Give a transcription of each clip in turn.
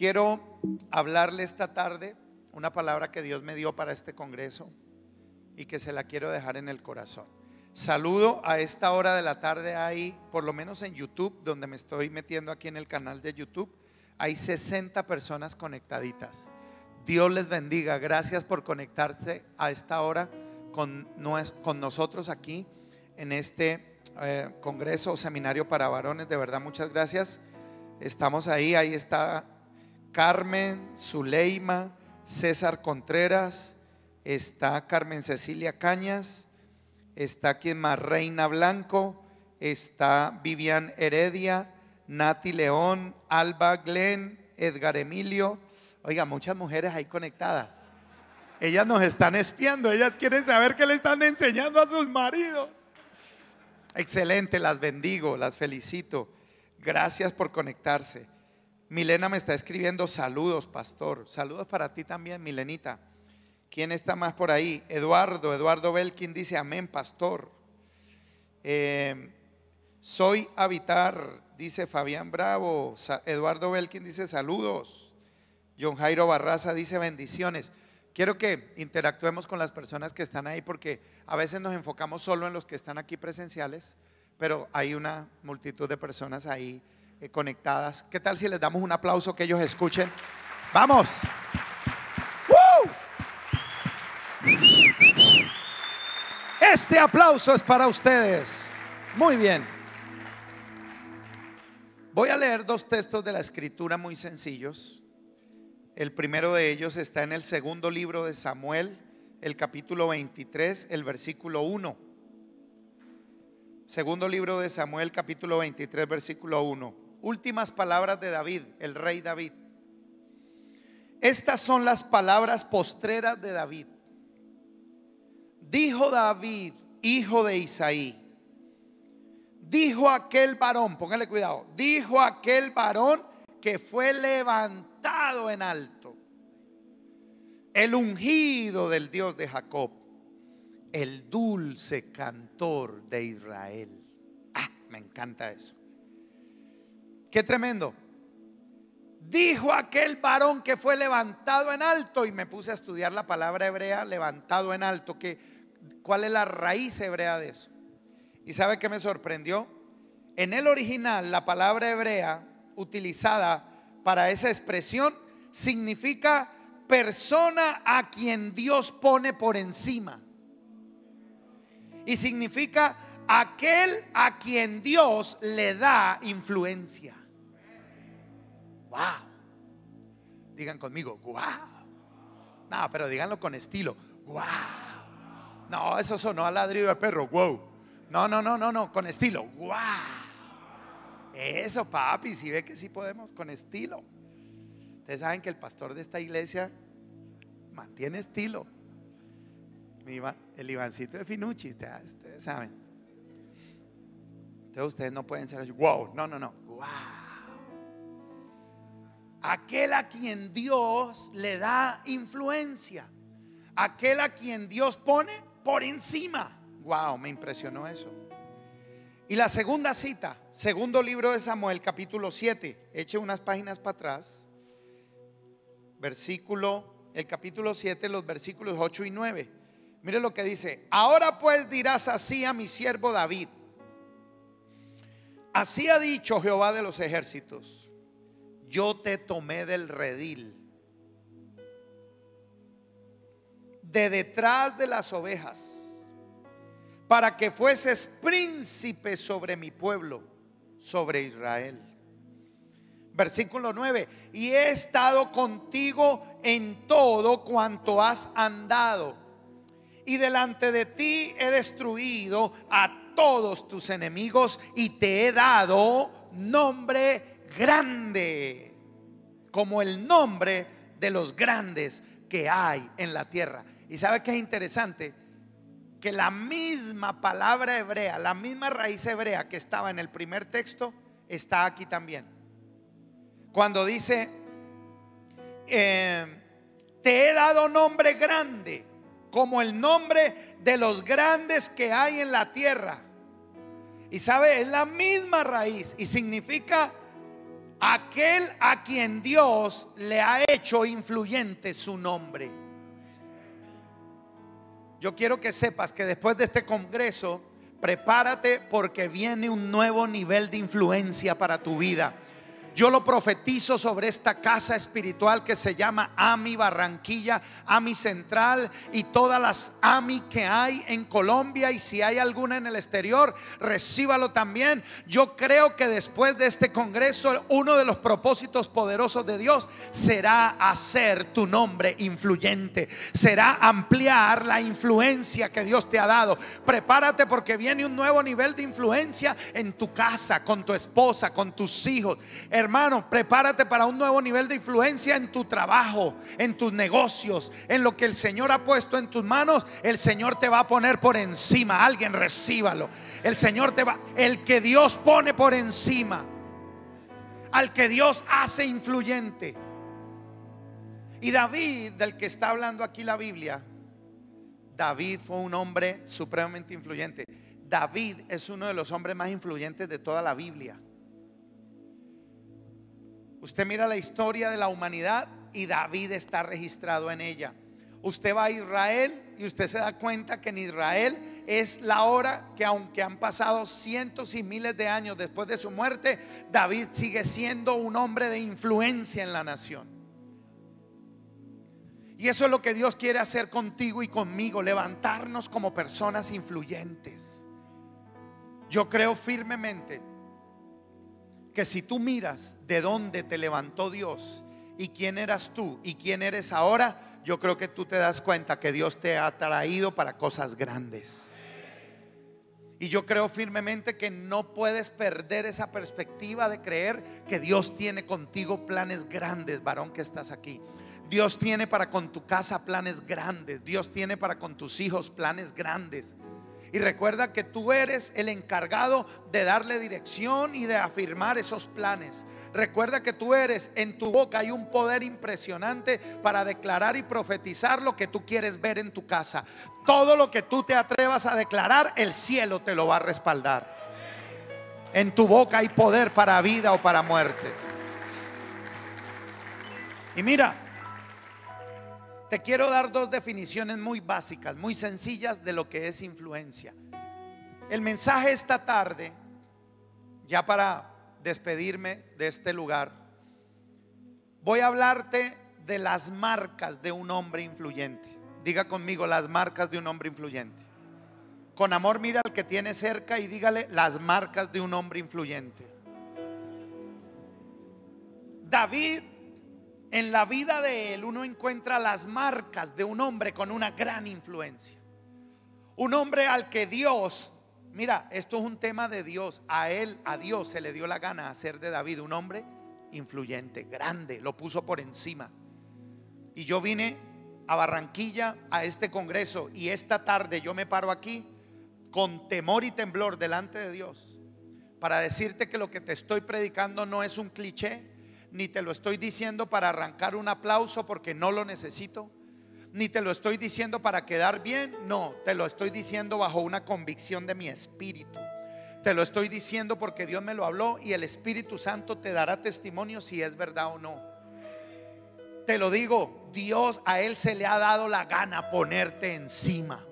Quiero hablarle esta tarde una palabra que Dios me dio para este congreso y que se la quiero dejar en el corazón. Saludo a esta hora de la tarde. Hay, por lo menos en YouTube, donde me estoy metiendo aquí en el canal de YouTube, hay 60 personas conectaditas. Dios les bendiga. Gracias por conectarse a esta hora con nosotros aquí en este congreso o seminario para varones. De verdad, muchas gracias. Estamos ahí. Ahí está Carmen, Zuleima, César Contreras, está Carmen Cecilia Cañas, está quien más, Reina Blanco, está Vivian Heredia, Nati León, Alba Glenn, Edgar Emilio. Oiga, muchas mujeres ahí conectadas. Ellas nos están espiando, ellas quieren saber qué le están enseñando a sus maridos. Excelente, las bendigo, las felicito. Gracias por conectarse. Milena me está escribiendo: saludos, pastor. Saludos para ti también, Milenita. ¿Quién está más por ahí? Eduardo Belkin dice: amén, pastor. Soy Habitar, dice Fabián Bravo. Eduardo Belkin dice: saludos. John Jairo Barraza dice: bendiciones. Quiero que interactuemos con las personas que están ahí, porque a veces nos enfocamos solo en los que están aquí presenciales, pero hay una multitud de personas ahí conectadas. ¿Qué tal si les damos un aplauso, que ellos escuchen? ¡Vamos! ¡Woo! Este aplauso es para ustedes. Muy bien. Voy a leer dos textos de la Escritura muy sencillos. El primero de ellos está en el segundo libro de Samuel, el capítulo 23, el versículo 1. Segundo libro de Samuel, capítulo 23, versículo 1. Últimas palabras de David, el rey David. Estas son las palabras postreras de David. Dijo David, hijo de Isaí, dijo aquel varón, póngale cuidado, dijo aquel varón que fue levantado en alto, el ungido del Dios de Jacob, el dulce cantor de Israel. Me encanta eso. Qué tremendo. Dijo aquel varón que fue levantado en alto, y me puse a estudiar la palabra hebrea levantado en alto, ¿cuál es la raíz hebrea de eso? ¿Y sabe qué me sorprendió? En el original, la palabra hebrea utilizada para esa expresión significa persona a quien Dios pone por encima, y significa aquel a quien Dios le da influencia. Wow. Digan conmigo, wow. No, pero díganlo con estilo. Wow. No, eso sonó a ladrido de perro. Wow. No, con estilo. Wow. Eso, papi, si ve que sí podemos, con estilo. Ustedes saben que el pastor de esta iglesia mantiene estilo. El Ivancito de Finucci, ustedes saben. Entonces ustedes no pueden ser así, wow, no, wow. Aquel a quien Dios le da influencia, aquel a quien Dios pone por encima. Wow, me impresionó eso. Y la segunda cita, segundo libro de Samuel, capítulo 7. Eche unas páginas para atrás. El capítulo 7, los versículos 8 y 9. Mire lo que dice: ahora pues dirás así a mi siervo David: así ha dicho Jehová de los ejércitos, yo te tomé del redil, de detrás de las ovejas, para que fueses príncipe sobre mi pueblo, sobre Israel. Versículo 9: y he estado contigo en todo cuanto has andado, y delante de ti he destruido a todos tus enemigos, y te he dado nombre grande, como el nombre de los grandes que hay en la tierra. Y sabe que es interesante que la misma palabra hebrea, la misma raíz hebrea que estaba en el primer texto, está aquí también. Cuando dice te he dado nombre grande, como el nombre de los grandes que hay en la tierra. Y sabe, es la misma raíz y significa aquel a quien Dios le ha hecho influyente su nombre. Yo quiero que sepas que después de este congreso, prepárate porque viene un nuevo nivel de influencia para tu vida. Yo lo profetizo sobre esta casa espiritual que se llama AMI Barranquilla, AMI Central y todas las AMI que hay en Colombia, y si hay alguna en el exterior, recíbalo también. Yo creo que después de este congreso, uno de los propósitos poderosos de Dios será hacer tu nombre influyente, será ampliar la influencia que Dios te ha dado. Prepárate porque viene un nuevo nivel de influencia en tu casa, con tu esposa, con tus hijos. Hermano, prepárate para un nuevo nivel de influencia en tu trabajo, en tus negocios, en lo que el Señor ha puesto en tus manos. El Señor te va a poner por encima. Alguien recíbalo. El Señor te va, el que Dios pone por encima, al que Dios hace influyente. Y David, del que está hablando aquí la Biblia, David fue un hombre supremamente influyente. David es uno de los hombres más influyentes de toda la Biblia. Usted mira la historia de la humanidad y David está registrado en ella. Usted va a Israel y usted se da cuenta que en Israel es la hora que, aunque han pasado cientos y miles de años después de su muerte, David sigue siendo un hombre de influencia en la nación. Y eso es lo que Dios quiere hacer contigo y conmigo, levantarnos como personas influyentes. Yo creo firmemente que si tú miras de dónde te levantó Dios y quién eras tú y quién eres ahora, yo creo que tú te das cuenta que Dios te ha traído para cosas grandes. Y yo creo firmemente que no puedes perder esa perspectiva de creer que Dios tiene contigo planes grandes, varón que estás aquí. Dios tiene para con tu casa planes grandes. Dios tiene para con tus hijos planes grandes. Y recuerda que tú eres el encargado de darle dirección y de afirmar esos planes. Recuerda que tú eres, en tu boca hay un poder impresionante para declarar y profetizar lo que tú quieres ver en tu casa. Todo lo que tú te atrevas a declarar, el cielo te lo va a respaldar. En tu boca hay poder para vida o para muerte. Y mira, te quiero dar dos definiciones muy básicas, muy sencillas de lo que es influencia. El mensaje esta tarde, ya para despedirme de este lugar, voy a hablarte de las marcas de un hombre influyente. Diga conmigo, las marcas de un hombre influyente. Con amor mira al que tiene cerca y dígale: las marcas de un hombre influyente. David, en la vida de él uno encuentra las marcas de un hombre con una gran influencia. Un hombre al que Dios, mira, esto es un tema de Dios. A él, a Dios se le dio la gana hacer de David un hombre influyente, grande, lo puso por encima. Y yo vine a Barranquilla a este congreso y esta tarde yo me paro aquí con temor y temblor delante de Dios para decirte que lo que te estoy predicando no es un cliché, ni te lo estoy diciendo para arrancar un aplauso porque no lo necesito, ni te lo estoy diciendo para quedar bien. No, te lo estoy diciendo bajo una convicción de mi espíritu. Te lo estoy diciendo porque Dios me lo habló y el Espíritu Santo te dará testimonio si es verdad o no. Te lo digo, Dios, a Él se le ha dado la gana ponerte encima.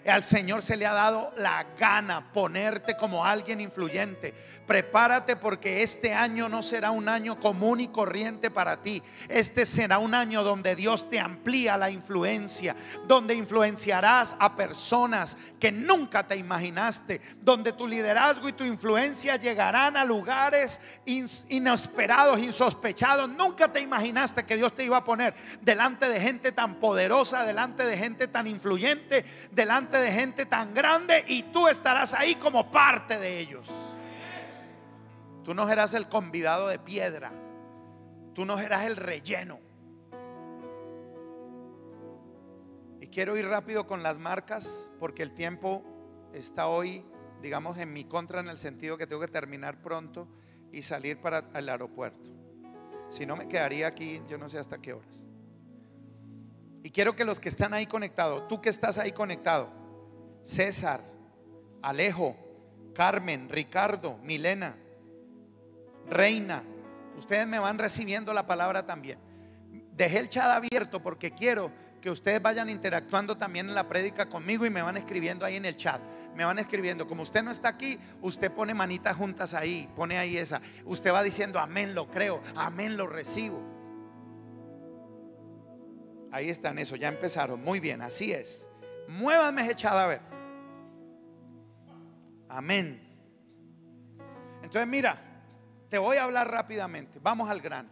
Al Señor se le ha dado la gana ponerte como alguien influyente. Prepárate porque este año no será un año común y corriente para ti. Este será un año donde Dios te amplía la influencia, donde influenciarás a personas que nunca te imaginaste, donde tu liderazgo y tu influencia llegarán a lugares inesperados, insospechados. Nunca te imaginaste que Dios te iba a poner delante de gente tan poderosa, delante de gente tan influyente, delante de gente tan grande, y tú estarás ahí como parte de ellos. Tú no serás el convidado de piedra, tú no serás el relleno. Y quiero ir rápido con las marcas porque el tiempo está hoy, digamos, en mi contra, en el sentido que tengo que terminar pronto y salir para el aeropuerto. Si no, me quedaría aquí yo no sé hasta qué horas. Y quiero que los que están ahí conectados, tú que estás ahí conectado, César, Alejo, Carmen, Ricardo, Milena, Reina, Ustedes me van recibiendo la palabra también. Dejé el chat abierto porque quiero que ustedes vayan interactuando también en la prédica conmigo y me van escribiendo ahí en el chat. Me van escribiendo. Como usted no está aquí, usted pone manitas juntas ahí, pone ahí esa. Usted va diciendo amén, lo creo, amén, lo recibo. Ahí están, eso, ya empezaron. Muy bien, así es. Muévanme ese chat a ver. Amén. Entonces mira, te voy a hablar rápidamente. Vamos al grano.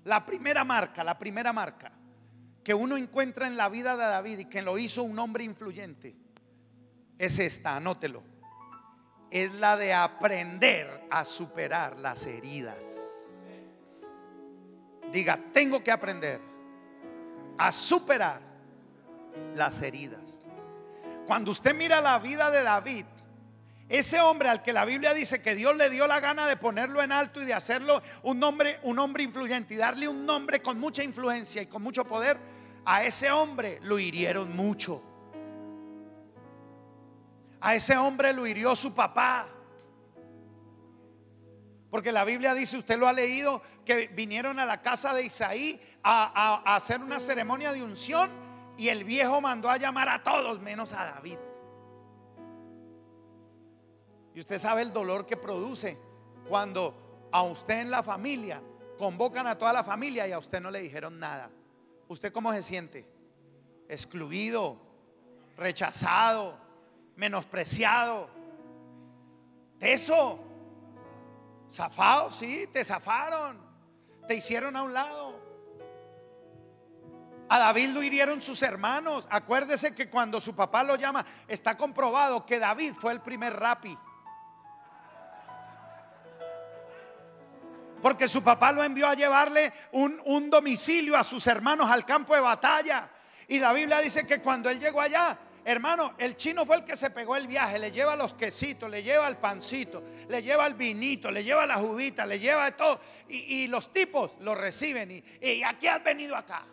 La primera marca que uno encuentra en la vida de David y que lo hizo un hombre influyente es esta, anótelo. Es la de aprender a superar las heridas. Diga, tengo que aprender a superar las heridas. Cuando usted mira la vida de David, ese hombre al que la Biblia dice que Dios le dio la gana de ponerlo en alto y de hacerlo un hombre influyente y darle un nombre con mucha influencia y con mucho poder, a ese hombre lo hirieron mucho. A ese hombre lo hirió su papá. Porque la Biblia dice, usted lo ha leído, que vinieron a la casa de Isaí a hacer una ceremonia de unción y el viejo mandó a llamar a todos menos a David. Y usted sabe el dolor que produce cuando a usted en la familia convocan a toda la familia y a usted no le dijeron nada. ¿Usted cómo se siente? Excluido, rechazado, menospreciado. Eso, zafado, sí, te zafaron, te hicieron a un lado. A David lo hirieron sus hermanos. Acuérdese que cuando su papá lo llama, está comprobado que David fue el primer rapi. Porque su papá lo envió a llevarle un domicilio a sus hermanos al campo de batalla. Y la Biblia dice que cuando él llegó allá, hermano, el chino fue el que se pegó el viaje. Le lleva los quesitos, le lleva el pancito, le lleva el vinito, le lleva la jubita, le lleva de todo. Y los tipos lo reciben. ¿Y a qué has venido acá?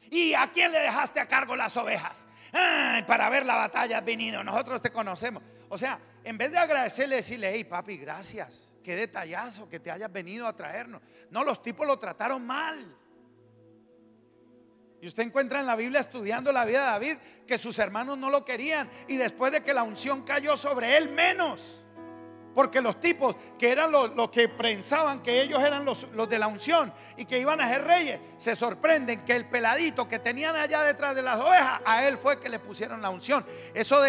¿Y a quién le dejaste a cargo las ovejas? Ay, para ver la batalla has venido, nosotros te conocemos. O sea, en vez de agradecerle, decirle, hey papi, gracias. Qué detallazo que te hayas venido a traernos. No, los tipos lo trataron mal. Y usted encuentra en la Biblia, estudiando la vida de David, que sus hermanos no lo querían. Y después de que la unción cayó sobre él, menos. Porque los tipos que eran los que pensaban que ellos eran los de la unción y que iban a ser reyes, se sorprenden que el peladito que tenían allá detrás de las ovejas, a él fue que le pusieron la unción. Eso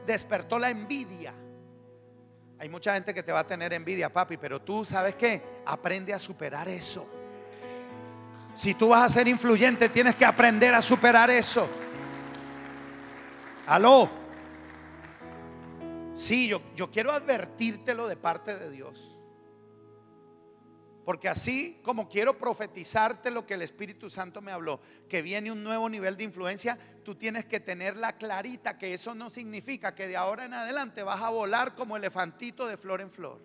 despertó la envidia. Hay mucha gente que te va a tener envidia, papi, pero tú, ¿sabes qué? Aprende a superar eso. Si tú vas a ser influyente, tienes que aprender a superar eso. Aló. Sí, yo quiero advertírtelo de parte de Dios. Porque así como quiero profetizarte lo que el Espíritu Santo me habló, que viene un nuevo nivel de influencia, tú tienes que tenerla clarita, que eso no significa que de ahora en adelante vas a volar como elefantito de flor en flor.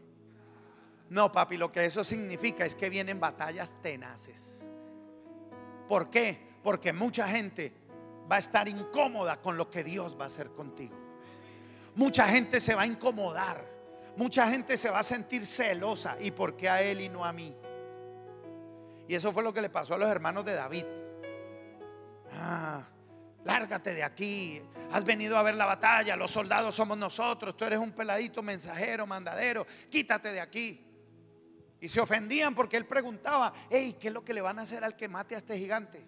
No, papi, lo que eso significa es que vienen batallas tenaces. ¿Por qué? Porque mucha gente va a estar incómoda con lo que Dios va a hacer contigo. Mucha gente se va a incomodar. Mucha gente se va a sentir celosa. ¿Y por qué a él y no a mí? Y eso fue lo que le pasó a los hermanos de David. Lárgate de aquí. Has venido a ver la batalla. Los soldados somos nosotros. Tú eres un peladito mensajero, mandadero. Quítate de aquí. Y se ofendían porque él preguntaba, hey, ¿qué es lo que le van a hacer al que mate a este gigante?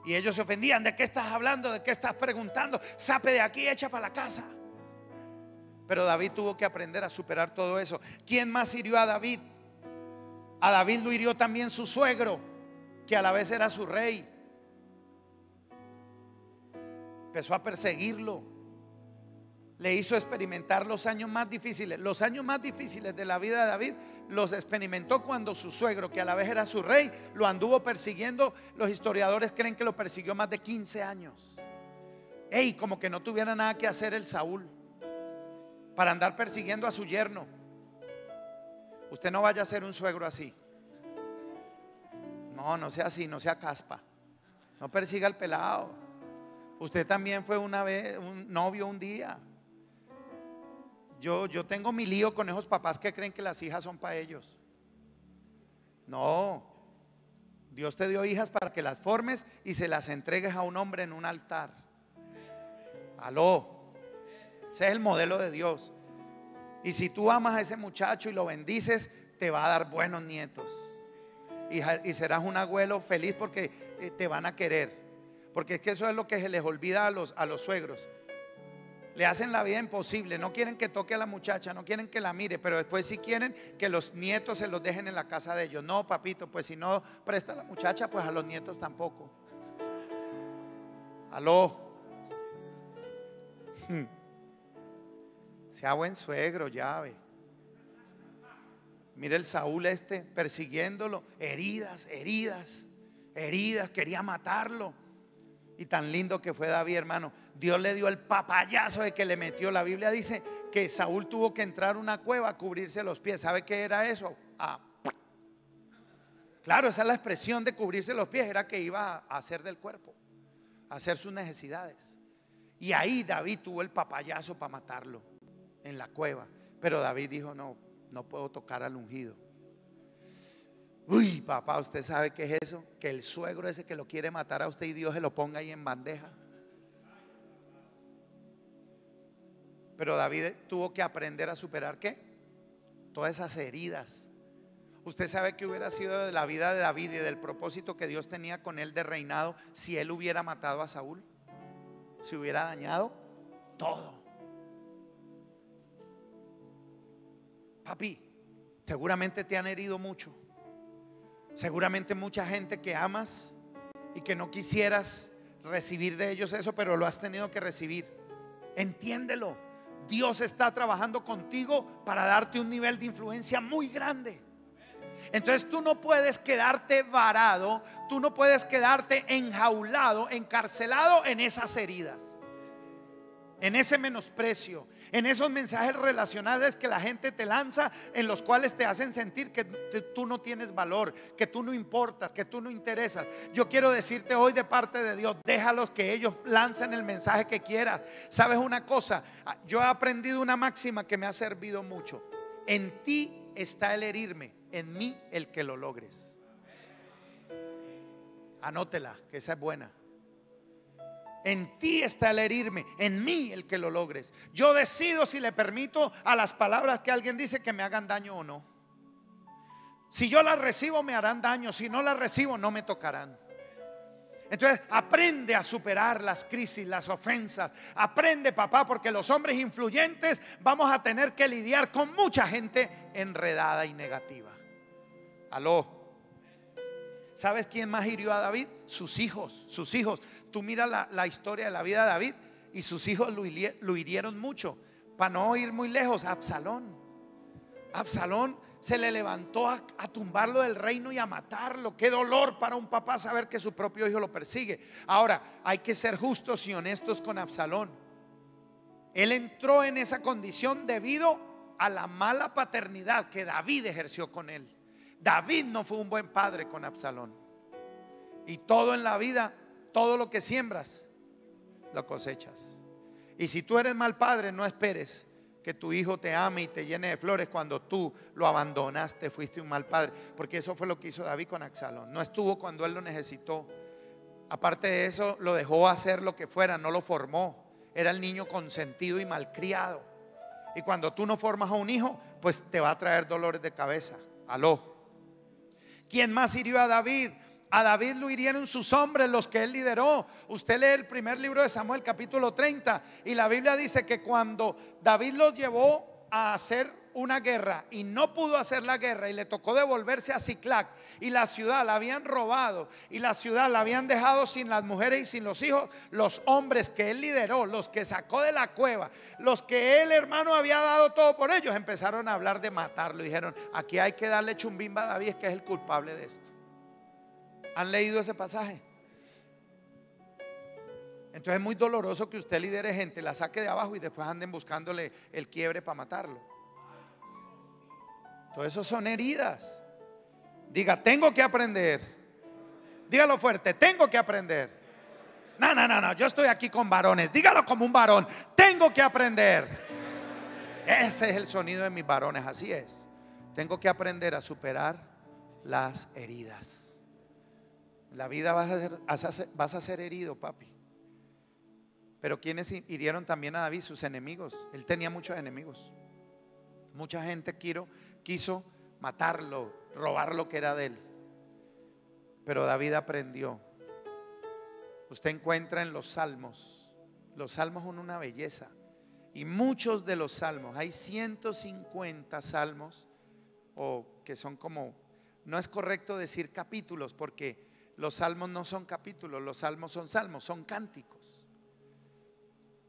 Y ellos se ofendían. ¿De qué estás hablando? ¿De qué estás preguntando? Sape de aquí, echa para la casa. Pero David tuvo que aprender a superar todo eso. ¿Quién más hirió a David? A David lo hirió también su suegro, que a la vez era su rey. Empezó a perseguirlo. Le hizo experimentar los años más difíciles. Los años más difíciles de la vida de David los experimentó cuando su suegro, que a la vez era su rey, lo anduvo persiguiendo. Los historiadores creen que lo persiguió más de 15 años. Ey, como que no tuviera nada que hacer el Saúl para andar persiguiendo a su yerno. Usted no vaya a ser un suegro así. No sea así, no sea caspa. No persiga al pelado. Usted también fue una vez un novio un día. Yo tengo mi lío con esos papás que creen que las hijas son para ellos. No, Dios te dio hijas para que las formes y se las entregues a un hombre en un altar. Aló, ese es el modelo de Dios. Y si tú amas a ese muchacho y lo bendices, te va a dar buenos nietos. Y serás un abuelo feliz porque te van a querer. Porque es que eso es lo que se les olvida a los suegros. Le hacen la vida imposible. No quieren que toque a la muchacha, no quieren que la mire, pero después sí quieren que los nietos se los dejen en la casa de ellos. No, papito, pues si no presta a la muchacha, pues a los nietos tampoco. Aló. Sea buen suegro, llave. Mire el Saúl persiguiéndolo, heridas, quería matarlo. Y tan lindo que fue David, hermano. Dios le dio el papayazo de que le metió. La Biblia dice que Saúl tuvo que entrar a una cueva a cubrirse los pies. ¿Sabe qué era eso? Claro, esa es la expresión de cubrirse los pies. Era que iba a hacer del cuerpo, a hacer sus necesidades. Y ahí David tuvo el papayazo para matarlo en la cueva. Pero David dijo: no puedo tocar al ungido. Uy, papá, ¿usted sabe qué es eso? Que el suegro ese que lo quiere matar a usted y Dios se lo ponga ahí en bandeja. Pero David tuvo que aprender a superar ¿qué? Todas esas heridas. Usted sabe que hubiera sido de la vida de David y del propósito que Dios tenía con él de reinado si él hubiera matado a Saúl, si hubiera dañado todo. Papi, seguramente te han herido mucho. Seguramente mucha gente que amas y que no quisieras recibir de ellos eso, pero lo has tenido que recibir. Entiéndelo. Dios está trabajando contigo para darte un nivel de influencia muy grande. Entonces tú no puedes quedarte varado, tú no puedes quedarte enjaulado, encarcelado en esas heridas, en ese menosprecio, en esos mensajes relacionales que la gente te lanza, en los cuales te hacen sentir que tú no tienes valor, que tú no importas, que tú no interesas. Yo quiero decirte hoy de parte de Dios: déjalos que ellos lancen el mensaje que quieras. ¿Sabes una cosa? Yo he aprendido una máxima que me ha servido mucho: en ti está el herirme, en mí el que lo logres. Anótela, que esa es buena. En ti está el herirme, en mí el que lo logres. Yo decido si le permito a las palabras que alguien dice que me hagan daño o no. Si yo las recibo, me harán daño. Si no las recibo, no me tocarán. Entonces aprende a superar las crisis, las ofensas. Aprende, papá, porque los hombres influyentes vamos a tener que lidiar con mucha gente enredada y negativa. Aló. ¿Sabes quién más hirió a David? Sus hijos. Tú mira la historia de la vida de David, y sus hijos lo hirieron mucho. Para no ir muy lejos, Absalón se le levantó a tumbarlo del reino y a matarlo. Qué dolor para un papá saber que su propio hijo lo persigue. Ahora, hay que ser justos y honestos con Absalón. Él entró en esa condición debido a la mala paternidad que David ejerció con él. David no fue un buen padre con Absalón. Y todo en la vida, todo lo que siembras, lo cosechas. Y si tú eres mal padre, no esperes que tu hijo te ame y te llene de flores cuando tú lo abandonaste, fuiste un mal padre. Porque eso fue lo que hizo David con Absalón. No estuvo cuando él lo necesitó. Aparte de eso, lo dejó hacer lo que fuera, no lo formó. Era el niño consentido y malcriado. Y cuando tú no formas a un hijo, pues te va a traer dolores de cabeza. Aló. ¿Quién más hirió a David? A David lo hirieron sus hombres, los que él lideró. Usted lee el primer libro de Samuel, capítulo 30, y la Biblia dice que cuando David los llevó a hacer una guerra y no pudo hacer la guerra y le tocó devolverse a Siclac, y la ciudad la habían robado y la ciudad la habían dejado sin las mujeres y sin los hijos, los hombres que él lideró, los que sacó de la cueva, los que él, hermano, había dado todo por ellos, empezaron a hablar de matarlo. Dijeron: aquí hay que darle chumbimba a David, que es el culpable de esto. ¿Han leído ese pasaje? Entonces es muy doloroso que usted lidere gente, la saque de abajo y después anden buscándole el quiebre para matarlo. Todo eso son heridas. Diga: tengo que aprender. Dígalo fuerte: tengo que aprender. No, yo estoy aquí con varones. Dígalo como un varón: tengo que aprender. Ese es el sonido de mis varones, así es. Tengo que aprender a superar las heridas. En la vida vas a ser herido, papi. Pero ¿quiénes hirieron también a David? Sus enemigos. Él tenía muchos enemigos. Mucha gente quiso matarlo, robar lo que era de él. Pero David aprendió. Usted encuentra en los salmos son una belleza. Y muchos de los salmos, hay 150 salmos, o que son como, no es correcto decir capítulos, porque los salmos no son capítulos, los salmos, son cánticos.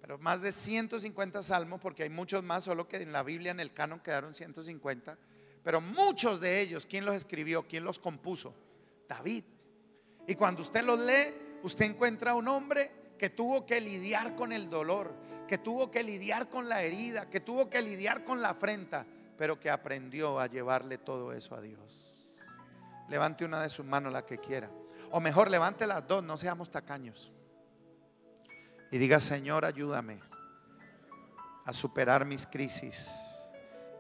Pero más de 150 salmos, porque hay muchos más, solo que en la Biblia, en el canon, quedaron 150. Pero muchos de ellos, ¿quién los escribió? ¿Quién los compuso? David. Y cuando usted los lee, usted encuentra un hombre que tuvo que lidiar con el dolor, que tuvo que lidiar con la herida, que tuvo que lidiar con la afrenta, pero que aprendió a llevarle todo eso a Dios. Levante una de sus manos, la que quiera, o mejor levante las dos, no seamos tacaños, y diga: Señor, ayúdame a superar mis crisis,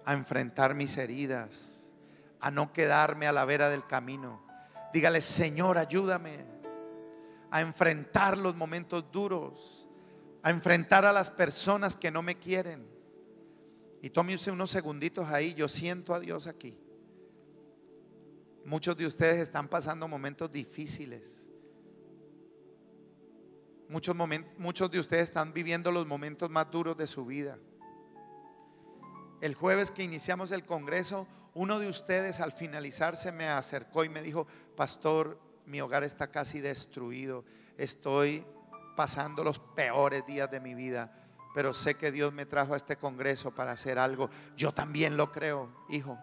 a enfrentar mis heridas, a no quedarme a la vera del camino. Dígale: Señor, ayúdame a enfrentar los momentos duros, a enfrentar a las personas que no me quieren. Y tome usted unos segunditos ahí. Yo siento a Dios aquí. Muchos de ustedes están pasando momentos difíciles. Muchos de ustedes están viviendo los momentos más duros de su vida. El jueves que iniciamos el congreso, uno de ustedes al finalizar se me acercó y me dijo: pastor, mi hogar está casi destruido, estoy pasando los peores días de mi vida, pero sé que Dios me trajo a este congreso para hacer algo. Yo también lo creo, hijo.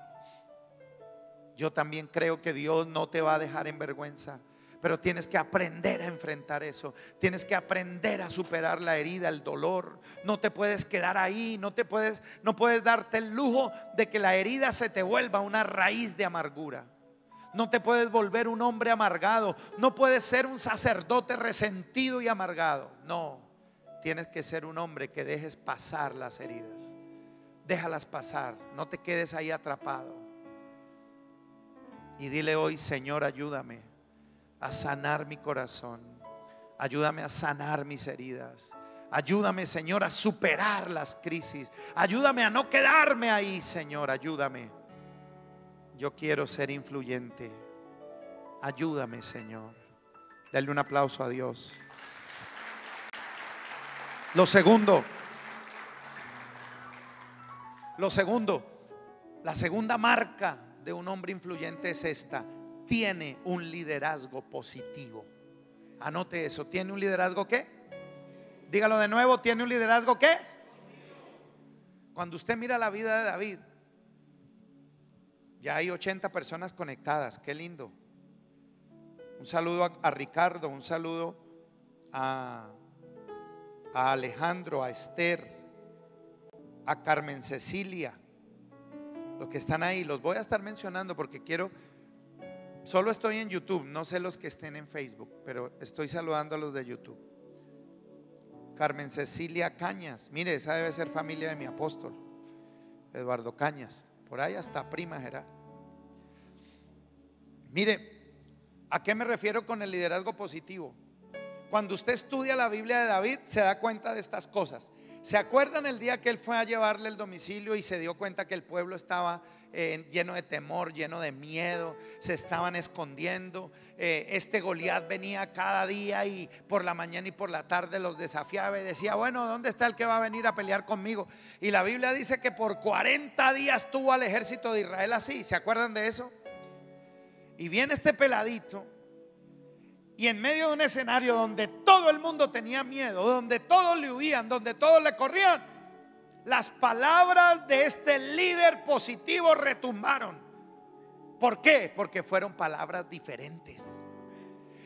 Yo también creo que Dios no te va a dejar en vergüenza, pero tienes que aprender a enfrentar eso. Tienes que aprender a superar la herida, el dolor. No te puedes quedar ahí, no puedes darte el lujo de que la herida se te vuelva una raíz de amargura. No te puedes volver un hombre amargado. No puedes ser un sacerdote resentido y amargado. No, tienes que ser un hombre que dejes pasar las heridas. Déjalas pasar, no te quedes ahí atrapado. Y dile hoy: Señor, ayúdame a sanar mi corazón. Ayúdame a sanar mis heridas. Ayúdame, Señor, a superar las crisis. Ayúdame a no quedarme ahí, Señor, ayúdame. Yo quiero ser influyente. Ayúdame, Señor. Dale un aplauso a Dios. Lo segundo, la segunda marca de un hombre influyente es esta: tiene un liderazgo positivo. Anote eso. ¿Tiene un liderazgo qué? Dígalo de nuevo. ¿Tiene un liderazgo qué? Cuando usted mira la vida de David, ya hay 80 personas conectadas. Qué lindo. Un saludo a Ricardo, un saludo a Alejandro, a Esther, a Carmen Cecilia. Los que están ahí los voy a estar mencionando porque solo estoy en YouTube, no sé los que estén en Facebook, pero estoy saludando a los de YouTube. Carmen Cecilia Cañas, mire, esa debe ser familia de mi apóstol Eduardo Cañas. Por ahí hasta prima será. Mire, ¿a qué me refiero con el liderazgo positivo? Cuando usted estudia la Biblia de David, se da cuenta de estas cosas. ¿Se acuerdan el día que él fue a llevarle el domicilio y se dio cuenta que el pueblo estaba lleno de temor, lleno de miedo? Se estaban escondiendo. Goliat venía cada día y por la mañana y por la tarde los desafiaba y decía: bueno, ¿dónde está el que va a venir a pelear conmigo? Y la Biblia dice que por 40 días tuvo al ejército de Israel así. ¿Se acuerdan de eso? Y viene este peladito, y en medio de un escenario donde todo el mundo tenía miedo, donde todos le huían, donde todos le corrían, las palabras de este líder positivo retumbaron. ¿Por qué? Porque fueron palabras diferentes.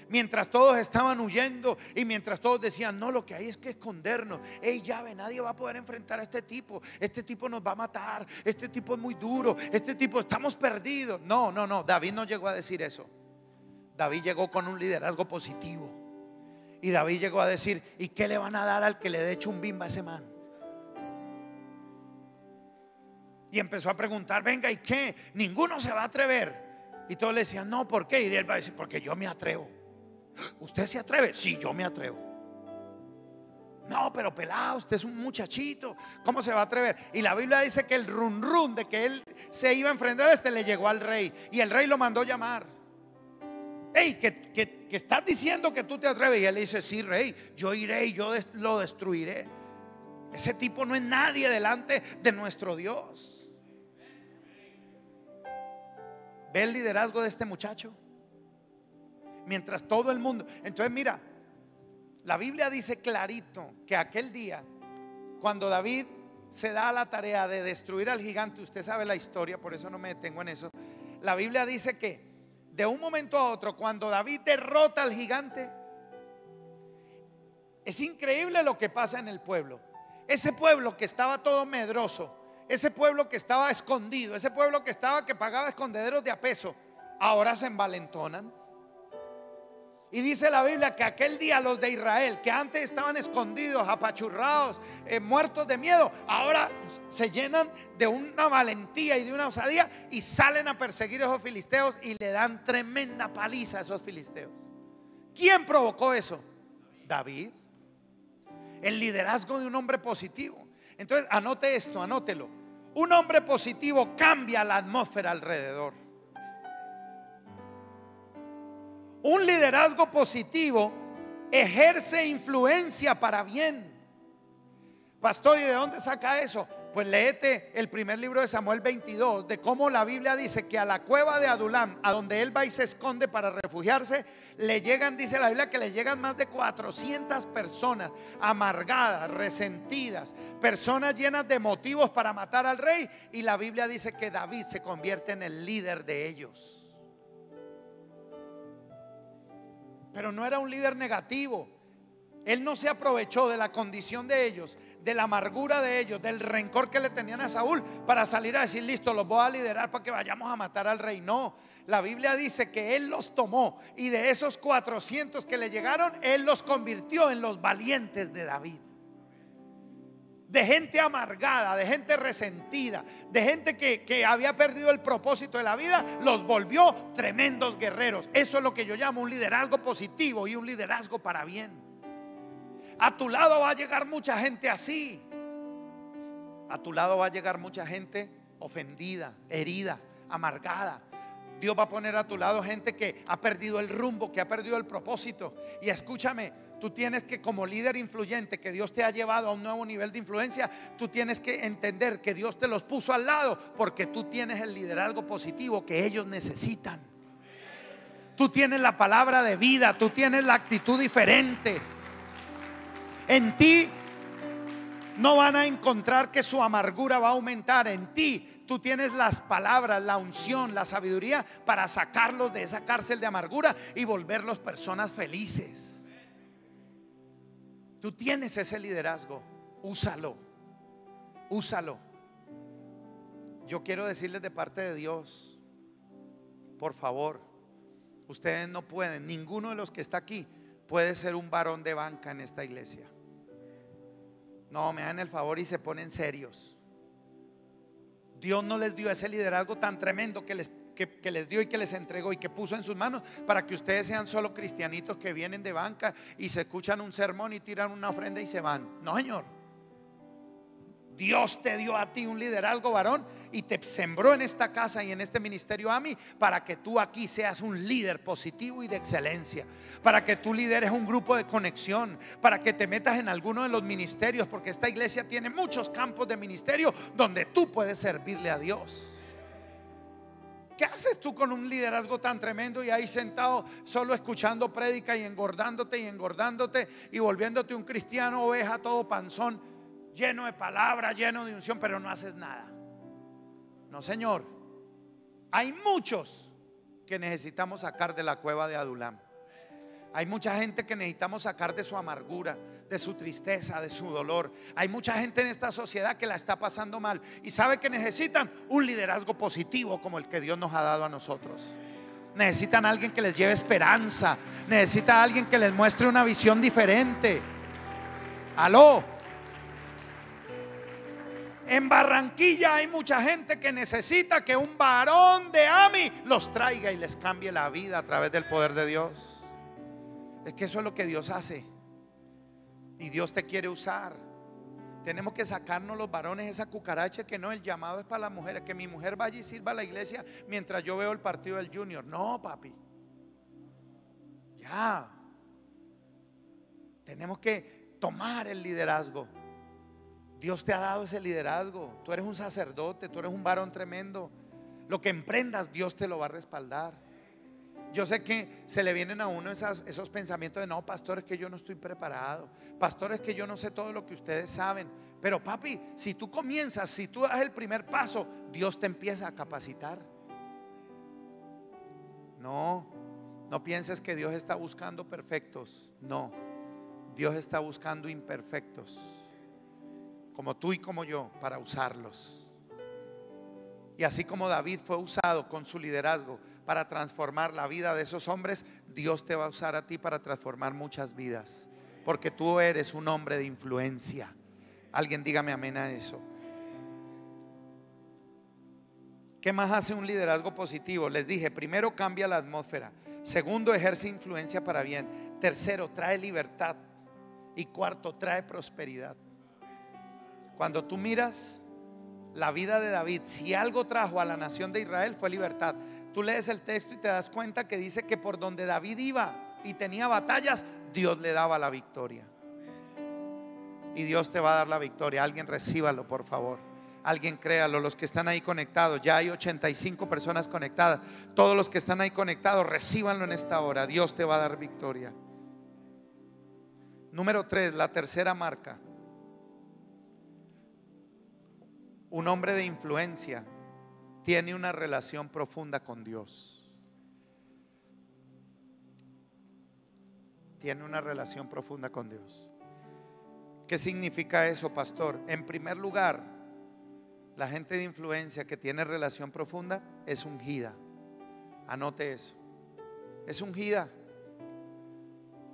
Mientras todos estaban huyendo y mientras todos decían: no, lo que hay es que escondernos. Nadie va a poder enfrentar a este tipo. Este tipo nos va a matar. Este tipo es muy duro. Este tipo, estamos perdidos. No, David no llegó a decir eso. David llegó con un liderazgo positivo. Y David llegó a decir: ¿y qué le van a dar al que le dé chumbimba a ese man? Y empezó a preguntar, venga, ¿y qué? Ninguno se va a atrever. Y todos le decían, no, ¿por qué? Y él va a decir, porque yo me atrevo. ¿Usted se atreve? Sí, yo me atrevo. No, pero pelado, usted es un muchachito, ¿cómo se va a atrever? Y la Biblia dice que el run run de que él se iba a enfrentar le llegó al rey. Y el rey lo mandó llamar. Hey, que estás diciendo que tú te atreves. Y él le dice, sí, rey, yo iré y yo lo destruiré. Ese tipo no es nadie delante de nuestro Dios. ¿Ve el liderazgo de este muchacho? Mientras todo el mundo. Entonces mira, la Biblia dice clarito que aquel día, cuando David se da a la tarea de destruir al gigante, usted sabe la historia, por eso no me detengo en eso. La Biblia dice que de un momento a otro, cuando David derrota al gigante, es increíble lo que pasa en el pueblo. Ese pueblo que estaba todo medroso, ese pueblo que estaba escondido, ese pueblo que pagaba escondederos de a peso, ahora se envalentonan. Y dice la Biblia que aquel día los de Israel, que antes estaban escondidos, apachurrados, muertos de miedo, ahora se llenan de una valentía y de una osadía y salen a perseguir a esos filisteos y le dan tremenda paliza a esos filisteos. ¿Quién provocó eso? David. El liderazgo de un hombre positivo. Entonces anote esto, anótelo. Un hombre positivo cambia la atmósfera alrededor. Un liderazgo positivo ejerce influencia para bien. Pastor, ¿y de dónde saca eso? Pues léete el primer libro de Samuel 22, de cómo la Biblia dice que a la cueva de Adulam, a donde él va y se esconde para refugiarse, le llegan, dice la Biblia, que le llegan más de 400 personas amargadas, resentidas, personas llenas de motivos para matar al rey. Y la Biblia dice que David se convierte en el líder de ellos. Pero no era un líder negativo. Él no se aprovechó de la condición de ellos, de la amargura de ellos, del rencor que le tenían a Saúl, para salir a decir, listo, los voy a liderar para que vayamos a matar al rey. No, la Biblia dice que él los tomó, y de esos 400 que le llegaron, él los convirtió en los valientes de David. De gente amargada, de gente resentida, de gente que había perdido el propósito de la vida, los volvió tremendos guerreros. Eso es lo que yo llamo un liderazgo positivo y un liderazgo para bien. A tu lado va a llegar mucha gente así. A tu lado va a llegar mucha gente ofendida, herida, amargada. Dios va a poner a tu lado gente que ha perdido el rumbo, que ha perdido el propósito. Y escúchame, tú tienes que, como líder influyente que Dios te ha llevado a un nuevo nivel de influencia, tú tienes que entender que Dios te los puso al lado porque tú tienes el liderazgo positivo que ellos necesitan. Tú tienes la palabra de vida, tú tienes la actitud diferente. En ti no van a encontrar que su amargura va a aumentar. En ti tú tienes las palabras, la unción, la sabiduría para sacarlos de esa cárcel de amargura y volverlos personas felices. Tú tienes ese liderazgo, úsalo, úsalo. Yo quiero decirles de parte de Dios, por favor, ustedes no pueden, ninguno de los que está aquí puede ser un varón de banca en esta iglesia. No, me dan el favor y se ponen serios. Dios no les dio ese liderazgo tan tremendo que les dio y que les entregó y que puso en sus manos para que ustedes sean solo cristianitos que vienen de banca y se escuchan un sermón y tiran una ofrenda y se van. No, señor. Dios te dio a ti un liderazgo, varón, y te sembró en esta casa y en este ministerio a mí para que tú aquí seas un líder positivo y de excelencia, para que tú lideres un grupo de conexión, para que te metas en alguno de los ministerios, porque esta iglesia tiene muchos campos de ministerio donde tú puedes servirle a Dios. ¿Qué haces tú con un liderazgo tan tremendo y ahí sentado solo escuchando prédica y engordándote y volviéndote un cristiano oveja todo panzón, lleno de palabra, lleno de unción, pero no haces nada? No, señor. Hay muchos que necesitamos sacar de la cueva de Adulam. Hay mucha gente que necesitamos sacar de su amargura, de su tristeza, de su dolor. Hay mucha gente en esta sociedad que la está pasando mal y sabe que necesitan un liderazgo positivo como el que Dios nos ha dado a nosotros. Necesitan a alguien que les lleve esperanza. Necesitan a alguien que les muestre una visión diferente. Aló. En Barranquilla hay mucha gente que necesita que un varón de AMI los traiga y les cambie la vida a través del poder de Dios. Es que eso es lo que Dios hace. Y Dios te quiere usar. Tenemos que sacarnos los varones esa cucaracha, que no, el llamado es para las mujeres, que mi mujer vaya y sirva a la iglesia mientras yo veo el partido del Junior. No, papi. Ya. Tenemos que tomar el liderazgo. Dios te ha dado ese liderazgo. Tú eres un sacerdote, tú eres un varón tremendo. Lo que emprendas, Dios te lo va a respaldar. Yo sé que se le vienen a uno esos pensamientos de: no, pastor, es que yo no estoy preparado. Pastor, es que yo no sé todo lo que ustedes saben. Pero papi, si tú comienzas, si tú das el primer paso, Dios te empieza a capacitar. No pienses que Dios está buscando perfectos. No, Dios está buscando imperfectos, como tú y como yo, para usarlos. Y así como David fue usado con su liderazgo para transformar la vida de esos hombres, Dios te va a usar a ti para transformar muchas vidas, porque tú eres un hombre de influencia. Alguien dígame amén a eso. ¿Qué más hace un liderazgo positivo? Les dije, primero, cambia la atmósfera. Segundo, ejerce influencia para bien. Tercero, trae libertad. Y cuarto, trae prosperidad. Cuando tú miras la vida de David, si algo trajo a la nación de Israel fue libertad. Tú lees el texto y te das cuenta que dice que por donde David iba y tenía batallas, Dios le daba la victoria. Y Dios te va a dar la victoria. Alguien recíbalo, por favor. Alguien créalo. Los que están ahí conectados, ya hay 85 personas conectadas. Todos los que están ahí conectados, recíbanlo en esta hora. Dios te va a dar victoria. Número 3, la tercera marca. Un hombre de influencia tiene una relación profunda con Dios. Tiene una relación profunda con Dios. ¿Qué significa eso, pastor? En primer lugar, la gente de influencia que tiene relación profunda es ungida. Anote eso. Es ungida.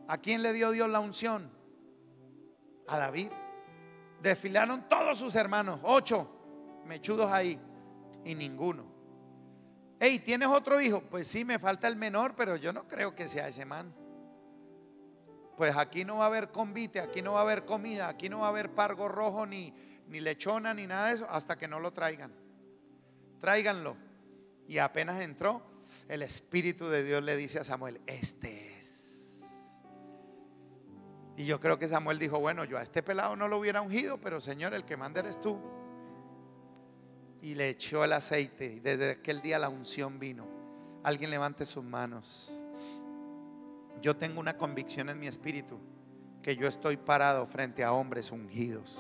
¿A quién le dio Dios la unción? A David. Desfilaron todos sus hermanos, 8 mechudos ahí, y ninguno. Hey, ¿tienes otro hijo? Pues sí, me falta el menor, pero yo no creo que sea ese man. Pues aquí no va a haber convite, aquí no va a haber comida, aquí no va a haber pargo rojo, ni lechona, ni nada de eso, hasta que no lo traigan. Tráiganlo. Y apenas entró, el Espíritu de Dios le dice a Samuel: este es. Y yo creo que Samuel dijo: bueno, yo a este pelado no lo hubiera ungido, pero Señor, el que manda eres tú. Y le echó el aceite, y desde aquel día la unción vino. Alguien levante sus manos. Yo tengo una convicción en mi espíritu que yo estoy parado frente a hombres ungidos.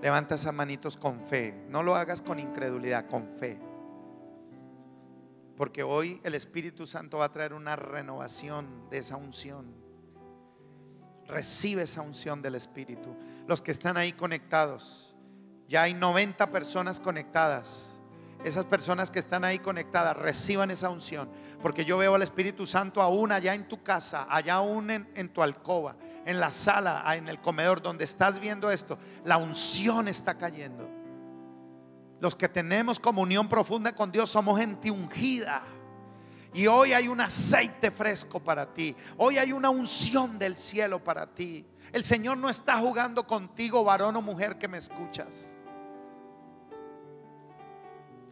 Levanta esas manitos con fe. No lo hagas con incredulidad, con fe. Porque hoy el Espíritu Santo va a traer una renovación de esa unción. Recibe esa unción del Espíritu. Los que están ahí conectados, ya hay 90 personas conectadas. Esas personas que están ahí conectadas, reciban esa unción. Porque yo veo al Espíritu Santo aún allá en tu casa, allá aún en tu alcoba, en la sala, en el comedor, donde estás viendo esto. La unción está cayendo. Los que tenemos comunión profunda con Dios somos gente ungida. Y hoy hay un aceite fresco para ti. Hoy hay una unción del cielo para ti. El Señor no está jugando contigo, varón o mujer que me escuchas.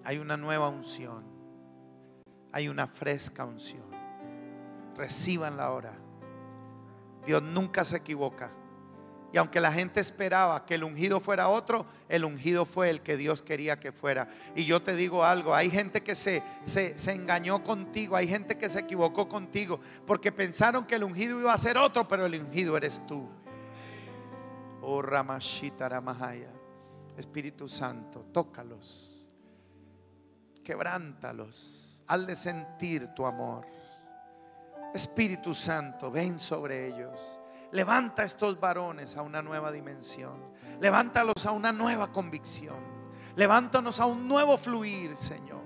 Hay una nueva unción. Hay una fresca unción. Recíbanla ahora. Dios nunca se equivoca. Y aunque la gente esperaba que el ungido fuera otro, el ungido fue el que Dios quería que fuera. Y yo te digo algo: hay gente que se engañó contigo. Hay gente que se equivocó contigo porque pensaron que el ungido iba a ser otro, pero el ungido eres tú. Oh Ramashita Ramahaya. Espíritu Santo, tócalos, quebrántalos, hazle sentir tu amor. Espíritu Santo, ven sobre ellos. Levanta a estos varones a una nueva dimensión. Levántalos a una nueva convicción. Levántanos a un nuevo fluir, Señor.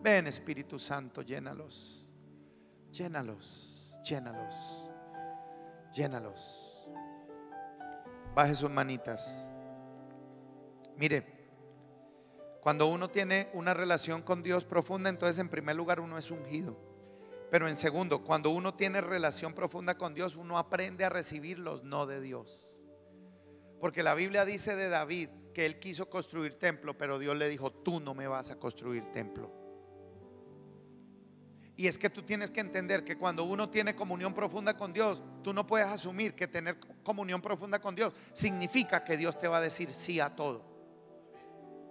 Ven, Espíritu Santo, llénalos. Llénalos, llénalos, llénalos. Baje sus manitas. Mire, cuando uno tiene una relación con Dios profunda, entonces en primer lugar uno es ungido. Pero en segundo, cuando uno tiene relación profunda con Dios, uno aprende a recibir los no de Dios. Porque la Biblia dice de David que él quiso construir templo, pero Dios le dijo: tú no me vas a construir templo. Y es que tú tienes que entender que cuando uno tiene comunión profunda con Dios, tú no puedes asumir que tener comunión profunda con Dios significa que Dios te va a decir sí a todo.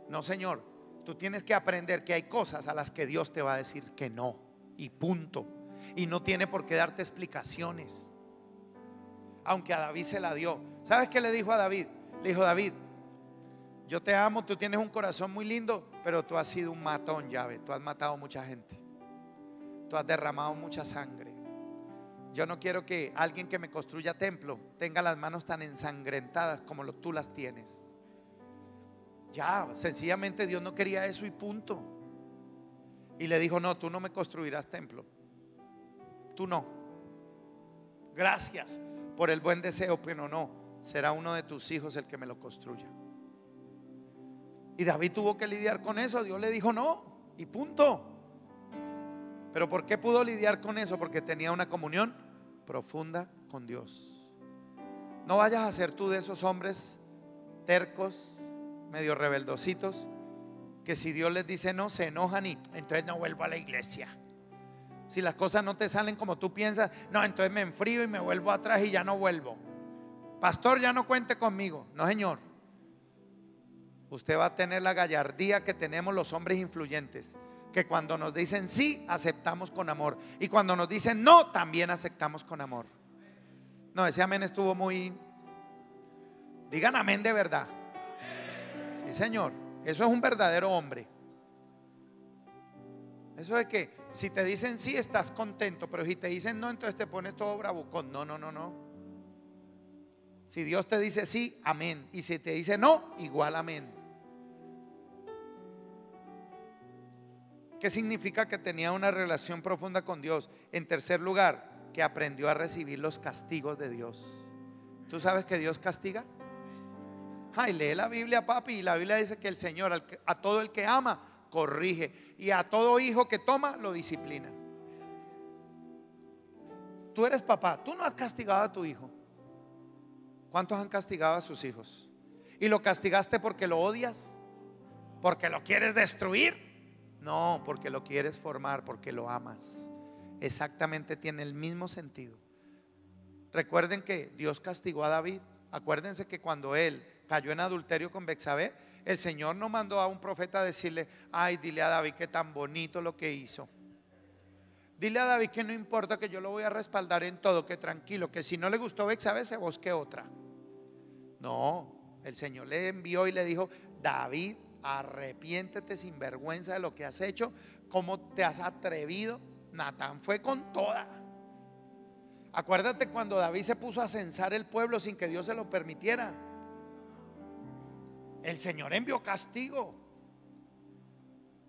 No, señor, tú tienes que aprender que hay cosas a las que Dios te va a decir que no, y punto. Y no tiene por qué darte explicaciones. Aunque a David se la dio. ¿Sabes qué le dijo a David? Le dijo: David, yo te amo, tú tienes un corazón muy lindo, pero tú has sido un matón, llave. Tú has matado mucha gente. Tú has derramado mucha sangre. Yo no quiero que alguien que me construya templo tenga las manos tan ensangrentadas como tú las tienes. Ya, sencillamente Dios no quería eso y punto. Y le dijo: no, tú no me construirás templo. Tú no. Gracias por el buen deseo, pero no, será uno de tus hijos el que me lo construya. Y David tuvo que lidiar con eso. Dios le dijo no y punto. Pero ¿por qué pudo lidiar con eso? Porque tenía una comunión profunda con Dios. No vayas a ser tú de esos hombres tercos, medio rebeldositos, que si Dios les dice no, se enojan y entonces no vuelvo a la iglesia. Si las cosas no te salen como tú piensas, no, entonces me enfrío y me vuelvo atrás y ya no vuelvo. Pastor, ya no cuente conmigo. No, señor. Usted va a tener la gallardía que tenemos los hombres influyentes, que cuando nos dicen sí, aceptamos con amor, y cuando nos dicen no, también aceptamos con amor. No, ese amén estuvo muy... Digan amén de verdad. Sí, señor. Eso es un verdadero hombre. Eso es que si te dicen sí, estás contento, pero si te dicen no, entonces te pones todo bravucón. No, no, no, no. Si Dios te dice sí, amén. Y si te dice no, igual amén. ¿Qué significa que tenía una relación profunda con Dios? En tercer lugar, que aprendió a recibir los castigos de Dios. ¿Tú sabes que Dios castiga? Ay, lee la Biblia, papi, y la Biblia dice que el Señor a todo el que ama corrige, y a todo hijo que toma lo disciplina. Tú eres papá, tú no has castigado a tu hijo. ¿Cuántos han castigado a sus hijos? ¿Y lo castigaste porque lo odias? ¿Porque lo quieres destruir? No, porque lo quieres formar, porque lo amas. Exactamente, tiene el mismo sentido. Recuerden que Dios castigó a David. Acuérdense que cuando él cayó en adulterio con Betsabé, el Señor no mandó a un profeta a decirle: ay, dile a David que tan bonito lo que hizo. Dile a David que no importa, que yo lo voy a respaldar en todo, que tranquilo, que si no le gustó Betsabé se busque otra. No, el Señor le envió y le dijo: David, arrepiéntete sin vergüenza de lo que has hecho. ¿Cómo te has atrevido? Natán fue con toda. Acuérdate cuando David se puso a censar el pueblo sin que Dios se lo permitiera. El Señor envió castigo.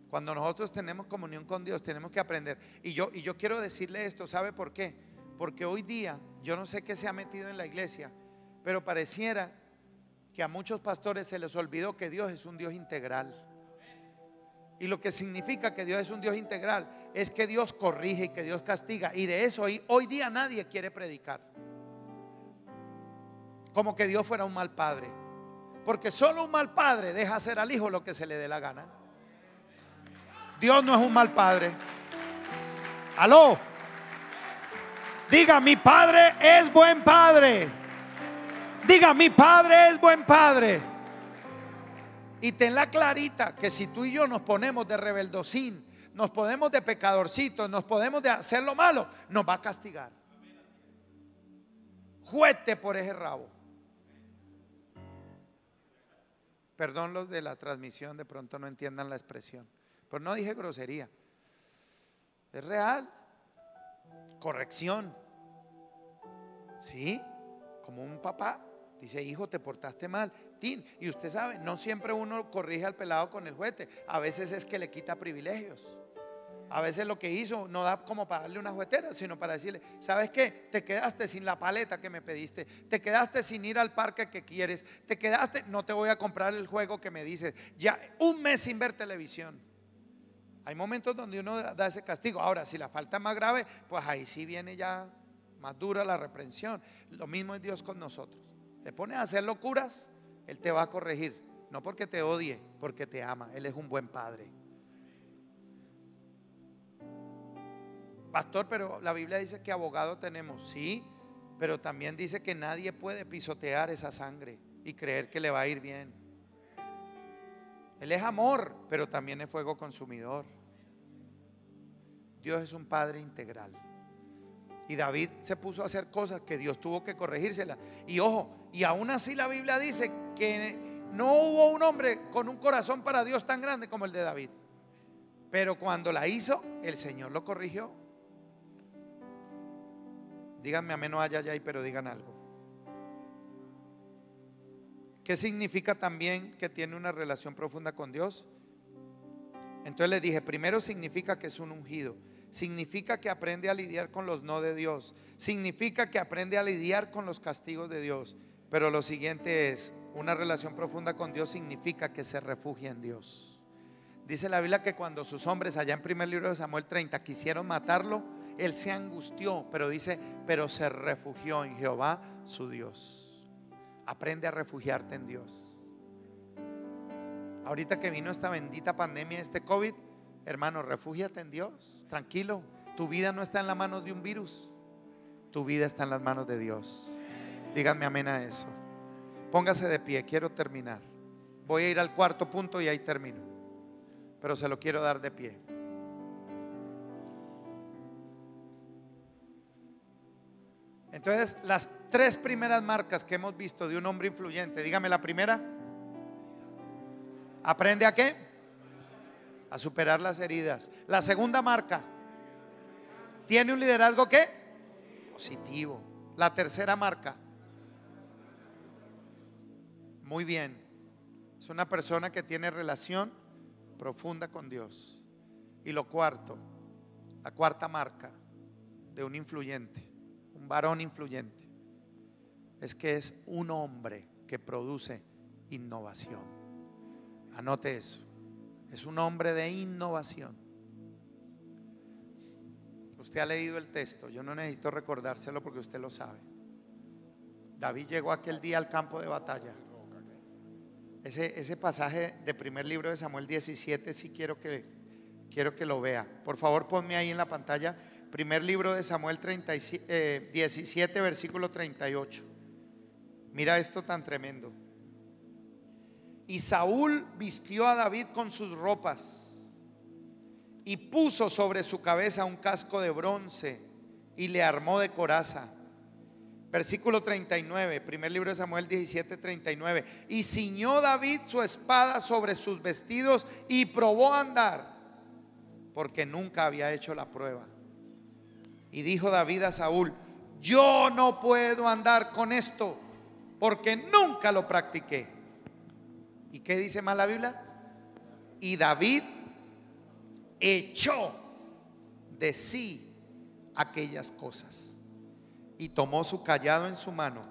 Cuando nosotros tenemos comunión con Dios, tenemos que aprender. Y yo quiero decirle esto, ¿sabe por qué? Porque hoy día, yo no sé qué se ha metido en la iglesia, pero pareciera que a muchos pastores se les olvidó que Dios es un Dios integral. Y lo que significa que Dios es un Dios integral es que Dios corrige y que Dios castiga. Y de eso hoy día nadie quiere predicar, como que Dios fuera un mal padre. Porque solo un mal padre deja hacer al hijo lo que se le dé la gana. Dios no es un mal padre. Aló. Diga: mi padre es buen padre. Diga: mi padre es buen padre. Y tenla clarita que si tú y yo nos ponemos de rebeldosín, nos ponemos de pecadorcitos, nos podemos de hacer lo malo, nos va a castigar. Juete por ese rabo. Perdón, los de la transmisión de pronto no entiendan la expresión, pero no dije grosería. Es real. Corrección. Sí, como un papá dice: hijo, te portaste mal. Y usted sabe, no siempre uno corrige al pelado con el juguete. A veces es que le quita privilegios. A veces lo que hizo no da como para darle una juguetera, sino para decirle: ¿sabes qué? Te quedaste sin la paleta que me pediste, te quedaste sin ir al parque que quieres, te quedaste, no te voy a comprar el juego que me dices, ya un mes sin ver televisión. Hay momentos donde uno da ese castigo. Ahora, si la falta es más grave, pues ahí sí viene ya más dura la reprensión. Lo mismo es Dios con nosotros. Te pones a hacer locuras, Él te va a corregir, no porque te odie, porque te ama. Él es un buen padre. Pastor, pero la Biblia dice que abogado tenemos. Sí, pero también dice que nadie puede pisotear esa sangre y creer que le va a ir bien. Él es amor, pero también es fuego consumidor. Dios es un padre integral. Y David se puso a hacer cosas que Dios tuvo que corregírselas. Y ojo, y aún así la Biblia dice que no hubo un hombre con un corazón para Dios tan grande como el de David. Pero cuando la hizo, el Señor lo corrigió. Díganme amén o ay, ay, ay, pero digan algo. ¿Qué significa también que tiene una relación profunda con Dios? Entonces les dije, primero significa que es un ungido. Significa que aprende a lidiar con los no de Dios. Significa que aprende a lidiar con los castigos de Dios. Pero lo siguiente es, una relación profunda con Dios significa que se refugia en Dios. Dice la Biblia que cuando sus hombres allá en primer libro de Samuel 30 quisieron matarlo, él se angustió, pero dice, pero se refugió en Jehová su Dios. Aprende a refugiarte en Dios. Ahorita que vino esta bendita pandemia, este COVID, hermano, refúgiate en Dios. Tranquilo, tu vida no está en las manos de un virus, tu vida está en las manos de Dios. Díganme amén a eso. Póngase de pie, quiero terminar. Voy a ir al cuarto punto y ahí termino, pero se lo quiero dar de pie. Entonces, las tres primeras marcas que hemos visto de un hombre influyente, dígame la primera. ¿Aprende a qué? A superar las heridas. La segunda marca, ¿tiene un liderazgo qué? Positivo. La tercera marca, muy bien, es una persona que tiene relación profunda con Dios. Y lo cuarto, la cuarta marca de un influyente, un varón influyente, es que es un hombre que produce innovación. Anote eso, es un hombre de innovación. Usted ha leído el texto, yo no necesito recordárselo porque usted lo sabe. David llegó aquel día al campo de batalla. Ese pasaje de primer libro de Samuel 17, sí quiero que lo vea. Por favor, ponme ahí en la pantalla. Primer libro de Samuel 17, versículo 38. Mira esto tan tremendo. Y Saúl vistió a David con sus ropas y puso sobre su cabeza un casco de bronce y le armó de coraza. Versículo 39, primer libro de Samuel 17, 39. Y ciñó David su espada sobre sus vestidos y probó a andar, porque nunca había hecho la prueba. Y dijo David a Saúl: yo no puedo andar con esto, porque nunca lo practiqué. ¿Y qué dice más la Biblia? Y David echó de sí aquellas cosas y tomó su cayado en su mano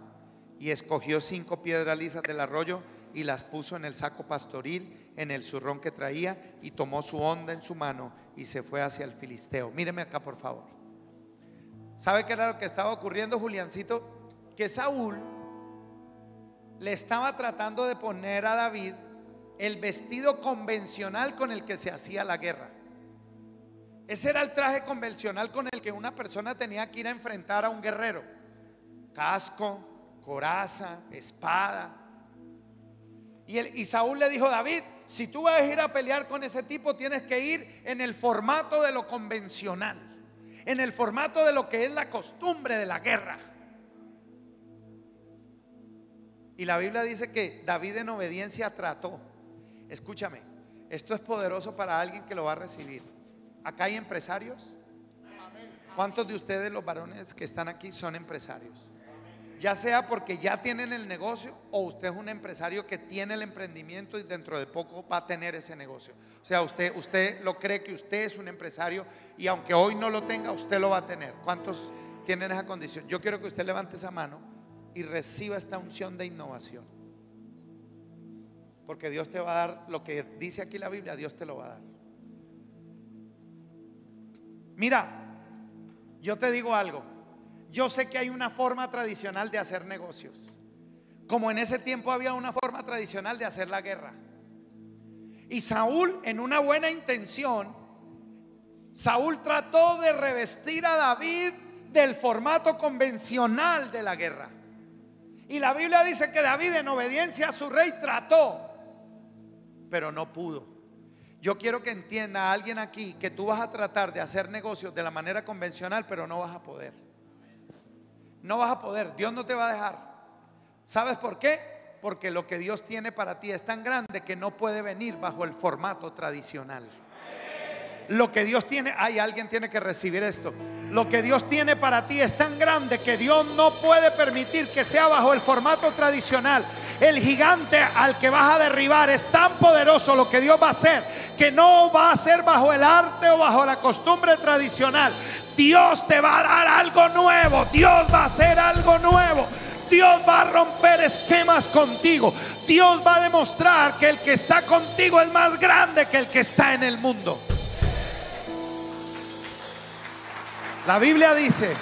y escogió 5 piedras lisas del arroyo y las puso en el saco pastoril, en el zurrón que traía, y tomó su honda en su mano y se fue hacia el filisteo. Míreme acá, por favor. ¿Sabe qué era lo que estaba ocurriendo, Juliancito? Que Saúl le estaba tratando de poner a David el vestido convencional con el que se hacía la guerra. Ese era el traje convencional con el que una persona tenía que ir a enfrentar a un guerrero: casco, coraza, espada. Y Saúl le dijo: David, si tú vas a ir a pelear con ese tipo, tienes que ir en el formato de lo convencional, en el formato de lo que es la costumbre de la guerra. Y la Biblia dice que David en obediencia trató. Escúchame, esto es poderoso para alguien que lo va a recibir. Acá hay empresarios. ¿Cuántos de ustedes, los varones que están aquí, son empresarios? Ya sea porque ya tienen el negocio o usted es un empresario que tiene el emprendimiento y dentro de poco va a tener ese negocio. O sea, usted lo cree que usted es un empresario y aunque hoy no lo tenga, usted lo va a tener. ¿Cuántos tienen esa condición? Yo quiero que usted levante esa mano y reciba esta unción de innovación. Porque Dios te va a dar lo que dice aquí la Biblia, Dios te lo va a dar. Mira, yo te digo algo. Yo sé que hay una forma tradicional de hacer negocios, como en ese tiempo había una forma tradicional de hacer la guerra. Y Saúl, en una buena intención, Saúl trató de revestir a David del formato convencional de la guerra. Y la Biblia dice que David, en obediencia a su rey, trató, pero no pudo. Yo quiero que entienda a alguien aquí que tú vas a tratar de hacer negocios de la manera convencional, pero no vas a poder. No vas a poder, Dios no te va a dejar. ¿Sabes por qué? Porque lo que Dios tiene para ti es tan grande que no puede venir bajo el formato tradicional. Lo que Dios tiene, alguien tiene que recibir esto. Lo que Dios tiene para ti es tan grande que Dios no puede permitir que sea bajo el formato tradicional. El gigante al que vas a derribar es tan poderoso lo que Dios va a hacer, que no va a ser bajo el arte o bajo la costumbre tradicional. Dios te va a dar algo nuevo. Dios va a hacer algo nuevo. Dios va a romper esquemas contigo. Dios va a demostrar que el que está contigo es más grande que el que está en el mundo. La Biblia dice,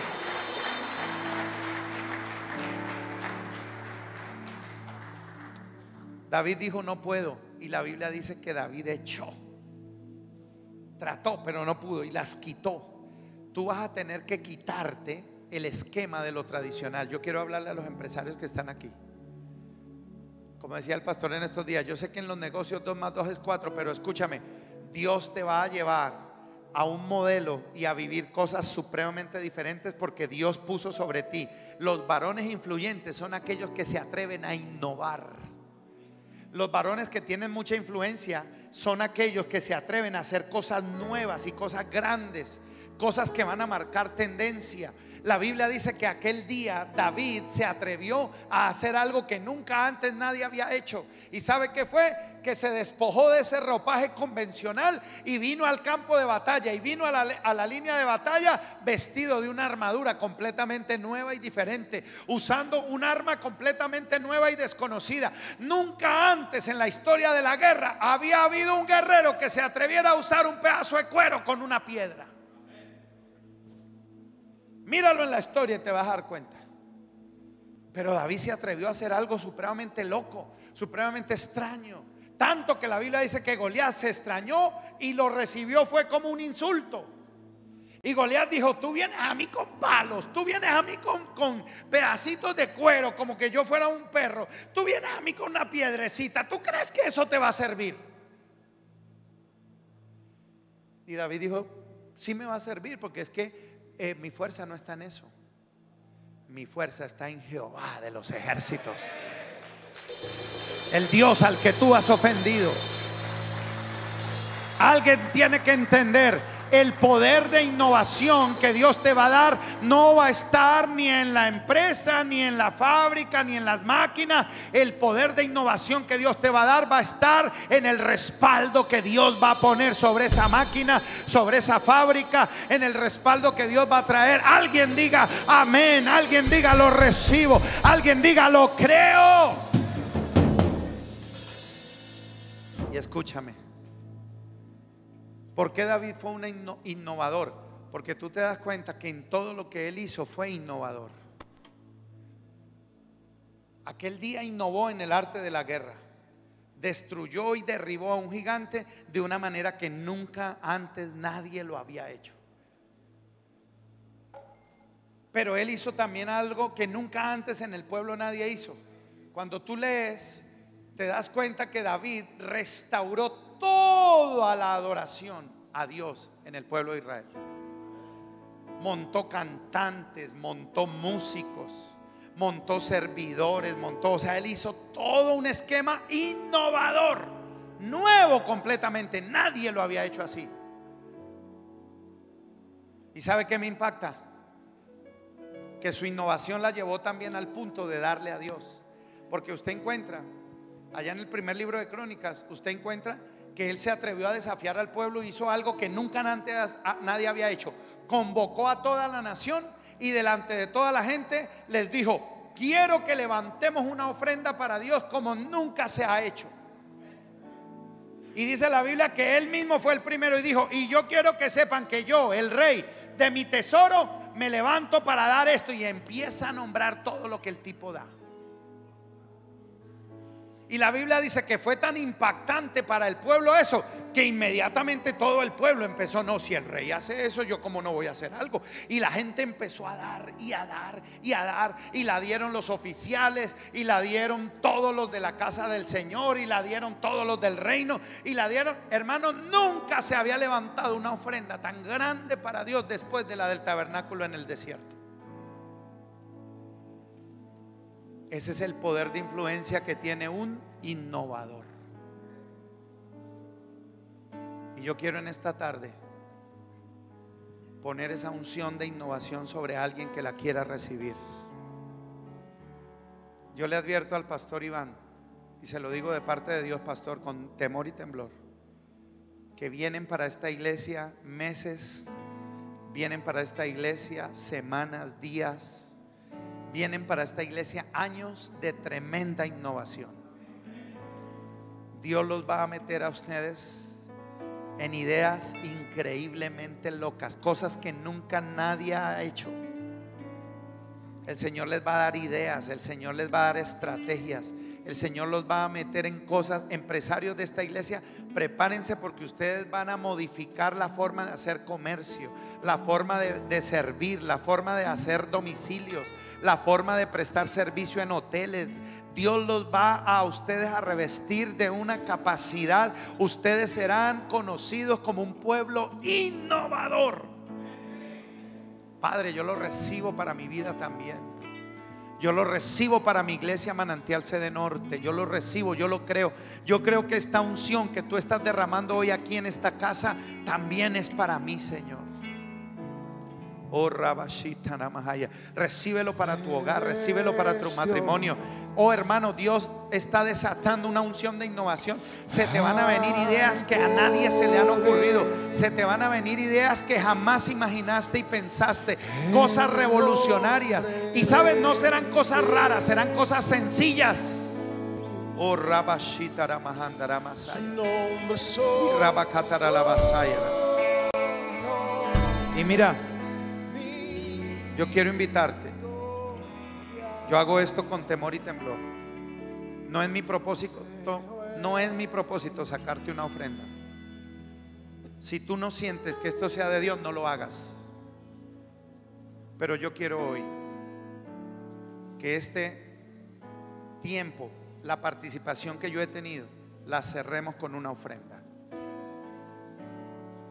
David dijo no puedo, y la Biblia dice que David echó, trató pero no pudo y las quitó. Tú vas a tener que quitarte el esquema de lo tradicional. Yo quiero hablarle a los empresarios que están aquí. Como decía el pastor en estos días, yo sé que en los negocios 2 más 2 es 4, pero escúchame, Dios te va a llevar a un modelo y a vivir cosas supremamente diferentes porque Dios puso sobre ti. Los varones influyentes son aquellos que se atreven a innovar. Los varones que tienen mucha influencia son aquellos que se atreven a hacer cosas nuevas y cosas grandes, cosas que van a marcar tendencia. La Biblia dice que aquel día David se atrevió a hacer algo que nunca antes nadie había hecho. ¿Y sabe qué fue? Que se despojó de ese ropaje convencional y vino al campo de batalla y vino a la línea de batalla vestido de una armadura completamente nueva y diferente, usando un arma completamente nueva y desconocida. Nunca antes en la historia de la guerra había habido un guerrero que se atreviera a usar un pedazo de cuero con una piedra. Míralo en la historia y te vas a dar cuenta. Pero David se atrevió a hacer algo supremamente loco, supremamente extraño. Tanto que la Biblia dice que Goliat se extrañó y lo recibió fue como un insulto. Y Goliat dijo: tú vienes a mí con palos, tú vienes a mí con pedacitos de cuero, como que yo fuera un perro. Tú vienes a mí con una piedrecita. ¿Tú crees que eso te va a servir? Y David dijo: sí me va a servir, porque es que mi fuerza no está en eso. Mi fuerza está en Jehová de los ejércitos, el Dios al que tú has ofendido. Alguien tiene que entender: el poder de innovación que Dios te va a dar no va a estar ni en la empresa, ni en la fábrica, ni en las máquinas. El poder de innovación que Dios te va a dar va a estar en el respaldo que Dios va a poner sobre esa máquina, sobre esa fábrica, en el respaldo que Dios va a traer. Alguien diga amén, alguien diga lo recibo, alguien diga lo creo. Y escúchame, ¿por qué David fue un innovador? Porque tú te das cuenta que en todo lo que él hizo fue innovador. Aquel día innovó en el arte de la guerra. Destruyó y derribó a un gigante de una manera que nunca antes nadie lo había hecho. Pero él hizo también algo que nunca antes en el pueblo nadie hizo. Cuando tú lees, te das cuenta que David restauró toda la adoración a Dios en el pueblo de Israel. Montó cantantes, montó músicos, montó servidores, o sea, él hizo todo un esquema innovador, nuevo completamente. Nadie lo había hecho así. ¿Y sabe qué me impacta? que su innovación la llevó también al punto de darle a Dios. Porque usted encuentra, allá en el primer libro de Crónicas, usted encuentra que él se atrevió a desafiar al pueblo, hizo algo que nunca antes nadie había hecho. Convocó a toda la nación y delante de toda la gente les dijo: quiero que levantemos una ofrenda para Dios como nunca se ha hecho. Y dice la Biblia que él mismo fue el primero y dijo: y yo quiero que sepan que yo, el rey, de mi tesoro me levanto para dar esto. Y empieza a nombrar todo lo que el tipo da. Y la Biblia dice que fue tan impactante para el pueblo eso, que inmediatamente todo el pueblo empezó: no, si el rey hace eso, yo como no voy a hacer algo. Y la gente empezó a dar y a dar y a dar. Y la dieron los oficiales, y la dieron todos los de la casa del Señor, y la dieron todos los del reino, y la dieron. Hermanos, nunca se había levantado una ofrenda tan grande para Dios después de la del tabernáculo en el desierto. Ese es el poder de influencia que tiene un innovador. Y yo quiero en esta tarde poner esa unción de innovación sobre alguien que la quiera recibir. Yo le advierto al pastor Iván, y se lo digo de parte de Dios, pastor, con temor y temblor, que vienen para esta iglesia meses, vienen para esta iglesia semanas, días, vienen para esta iglesia años de tremenda innovación. Dios los va a meter a ustedes en ideas increíblemente locas, cosas que nunca nadie ha hecho. El Señor les va a dar ideas, el Señor les va a dar estrategias, el Señor los va a meter en cosas. Empresarios de esta iglesia, prepárense, porque ustedes van a modificar la forma de hacer comercio, la forma de servir, la forma de hacer domicilios, la forma de prestar servicio en hoteles. Dios los va a ustedes a revestir de una capacidad. Ustedes serán conocidos como un pueblo innovador. Padre, yo lo recibo para mi vida también. Yo lo recibo para mi iglesia Manantial Sede Norte. Yo lo recibo, yo lo creo. Yo creo que esta unción que tú estás derramando hoy aquí en esta casa también es para mí, Señor. Oh, Rabashita Namahaya. Recíbelo para tu hogar, recíbelo para tu matrimonio. Oh, hermano, Dios está desatando una unción de innovación. Se te van a venir ideas que a nadie se le han ocurrido. Se te van a venir ideas que jamás imaginaste y pensaste. Cosas revolucionarias. Y sabes, no serán cosas raras, serán cosas sencillas. Oh, Rabashita Ramahandara Masaya. Y Rabakatara la Basaya. Y mira, yo quiero invitarte. Yo hago esto con temor y temblor. No es mi propósito, no es mi propósito sacarte una ofrenda. Si tú no sientes que esto sea de Dios, no lo hagas. Pero yo quiero hoy que este tiempo, la participación que yo he tenido, la cerremos con una ofrenda.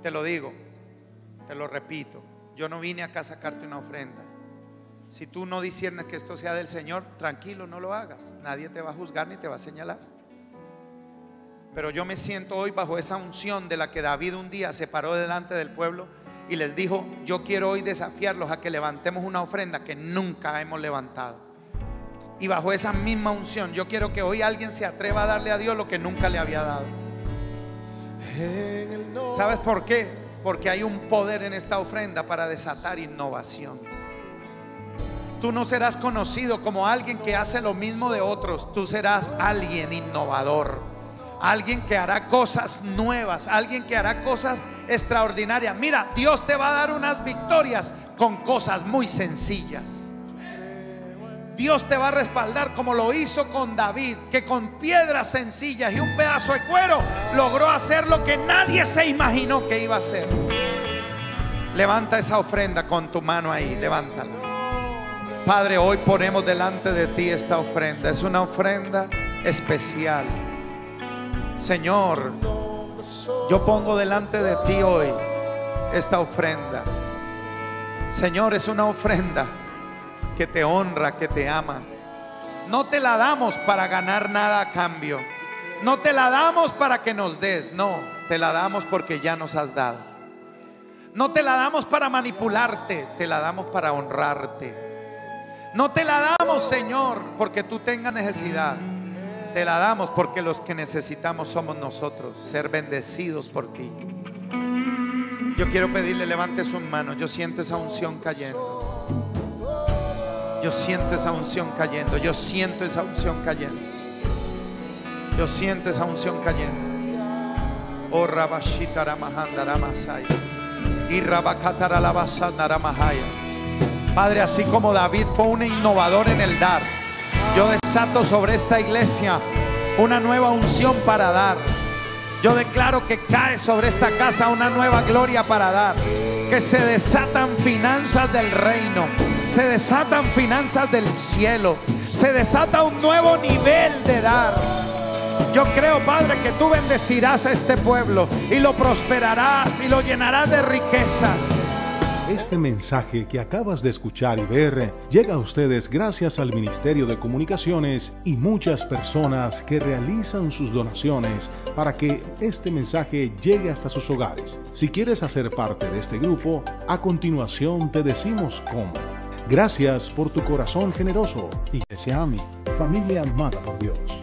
Te lo digo, te lo repito, yo no vine acá a sacarte una ofrenda. Si tú no disiernes que esto sea del Señor, tranquilo, no lo hagas. Nadie te va a juzgar ni te va a señalar. Pero yo me siento hoy bajo esa unción de la que David un día se paró delante del pueblo y les dijo: yo quiero hoy desafiarlos a que levantemos una ofrenda que nunca hemos levantado. Y bajo esa misma unción, yo quiero que hoy alguien se atreva a darle a Dios lo que nunca le había dado. ¿Sabes por qué? Porque hay un poder en esta ofrenda para desatar innovación. Tú no serás conocido como alguien que hace lo mismo de otros. Tú serás alguien innovador, alguien que hará cosas nuevas, alguien que hará cosas extraordinarias. Mira, Dios te va a dar unas victorias con cosas muy sencillas. Dios te va a respaldar como lo hizo con David, que con piedras sencillas y un pedazo de cuero logró hacer lo que nadie se imaginó que iba a hacer. Levanta esa ofrenda con tu mano ahí, levántala. Padre, hoy ponemos delante de ti esta ofrenda. Es una ofrenda especial. Señor, yo pongo delante de ti hoy esta ofrenda. Señor, es una ofrenda que te honra, que te ama. No te la damos para ganar nada a cambio. No te la damos para que nos des. No, te la damos porque ya nos has dado. No te la damos para manipularte, te la damos para honrarte. No te la damos, Señor, porque tú tengas necesidad. Te la damos porque los que necesitamos somos nosotros, ser bendecidos por ti. Yo quiero pedirle, levante sus manos. Yo siento esa unción cayendo. Yo siento esa unción cayendo. Yo siento esa unción cayendo. Yo siento esa unción cayendo. Oh, Rabashitara Mahandara Masaya. Y Rabakatara Labasandara Mahaya. Padre, así como David fue un innovador en el dar, yo desato sobre esta iglesia una nueva unción para dar. Yo declaro que cae sobre esta casa una nueva gloria para dar. Que se desatan finanzas del reino, se desatan finanzas del cielo, se desata un nuevo nivel de dar. Yo creo, Padre, que tú bendecirás a este pueblo y lo prosperarás y lo llenarás de riquezas. Este mensaje que acabas de escuchar y ver llega a ustedes gracias al Ministerio de Comunicaciones y muchas personas que realizan sus donaciones para que este mensaje llegue hasta sus hogares. Si quieres hacer parte de este grupo, a continuación te decimos cómo. Gracias por tu corazón generoso. Iglesia AMI, familia amada por Dios.